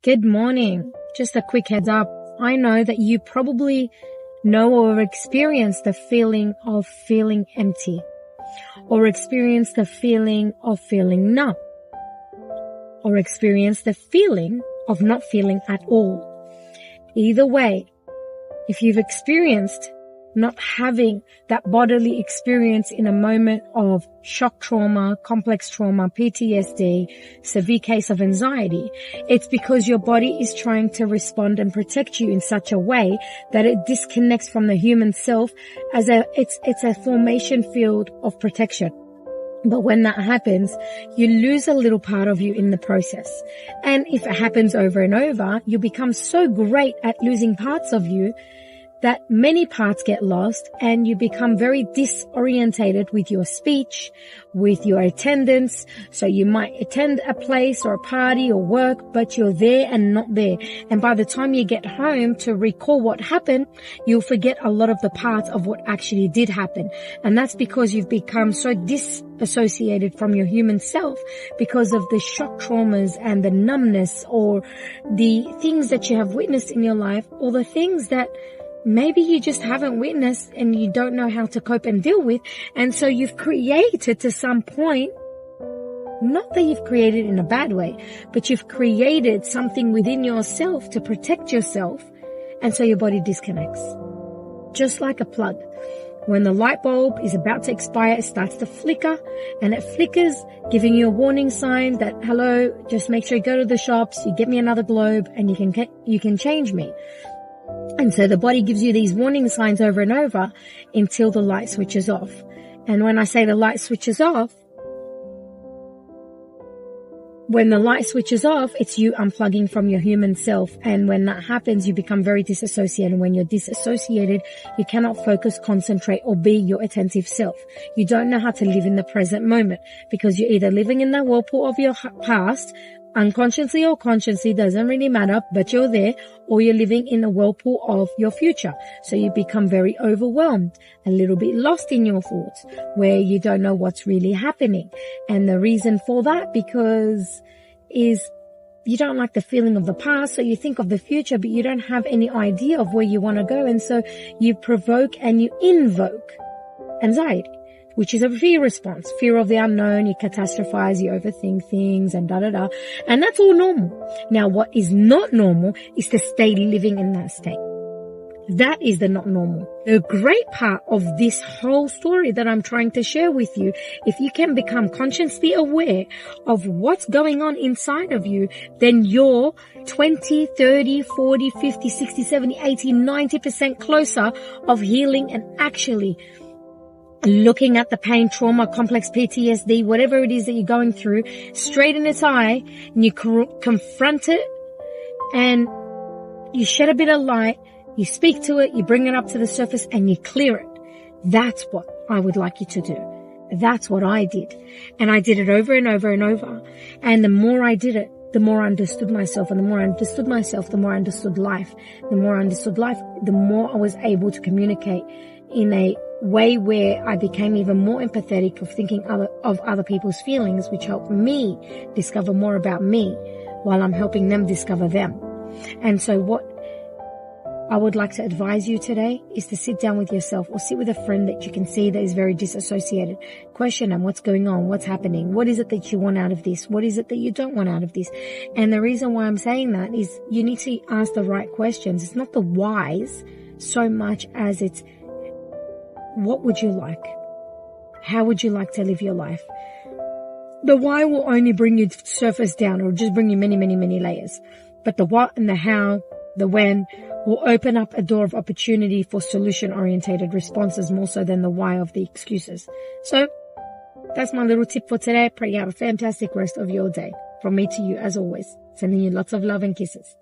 Good morning. Just a quick heads up. I know that you probably know or experience the feeling of feeling empty, or experience the feeling of feeling numb, or experience the feeling of not feeling at all. Either way, if you've experienced not having that bodily experience in a moment of shock trauma, complex trauma, PTSD, severe case of anxiety, it's because your body is trying to respond and protect you in such a way that it disconnects from the human self as it's a formation field of protection. But when that happens, you lose a little part of you in the process. And if it happens over and over, you become so great at losing parts of you that many parts get lost, and you become very disorientated with your speech, with your attendance. So you might attend a place or a party or work, but you're there and not there. And by the time you get home to recall what happened, you'll forget a lot of the parts of what actually did happen. And that's because you've become so disassociated from your human self because of the shock traumas and the numbness, or the things that you have witnessed in your life, or the things that maybe you just haven't witnessed and you don't know how to cope and deal with. And so you've created, to some point, not that you've created in a bad way, but you've created something within yourself to protect yourself. And so your body disconnects. Just like a plug. When the light bulb is about to expire, it starts to flicker, and it flickers, giving you a warning sign that, hello, just make sure you go to the shops, you get me another globe, and you can change me. And so the body gives you these warning signs over and over until the light switches off. And when I say the light switches off, when the light switches off, it's you unplugging from your human self. And when that happens, you become very disassociated. When you're disassociated, you cannot focus, concentrate, or be your attentive self. You don't know how to live in the present moment because you're either living in the whirlpool of your past, unconsciously or consciously, doesn't really matter, but you're there, or you're living in the whirlpool of your future. So you become very overwhelmed, a little bit lost in your thoughts, where you don't know what's really happening. And the reason for that, is you don't like the feeling of the past, so you think of the future, but you don't have any idea of where you want to go. And so you provoke and you invoke anxiety, which is a fear response, fear of the unknown. You catastrophize, you overthink things, and da-da-da. And that's all normal. Now, what is not normal is to stay living in that state. That is the not normal. The great part of this whole story that I'm trying to share with you, if you can become consciously aware of what's going on inside of you, then you're 20, 30, 40, 50, 60, 70, 80, 90% closer of healing and actually looking at the pain, trauma, complex PTSD, whatever it is that you're going through, straight in its eye, and you confront it, and you shed a bit of light, you speak to it, you bring it up to the surface, and you clear it. That's what I would like you to do. That's what I did. And I did it over and over and over. And the more I did it, the more I understood myself, and the more I understood myself, the more I understood life. The more I understood life, the more I was able to communicate in a way where I became even more empathetic of thinking of other people's feelings, which helped me discover more about me while I'm helping them discover them. And so what I would like to advise you today is to sit down with yourself, or sit with a friend that you can see that is very disassociated. Question them, what's going on? What's happening? What is it that you want out of this? What is it that you don't want out of this? And the reason why I'm saying that is you need to ask the right questions. It's not the whys so much as it's, what would you like? How would you like to live your life? The why will only bring you surface down, or just bring you many, many, many layers. But the what and the how, the when, will open up a door of opportunity for solution-orientated responses, more so than the why of the excuses. So that's my little tip for today. Pray you have a fantastic rest of your day. From me to you, as always, sending you lots of love and kisses.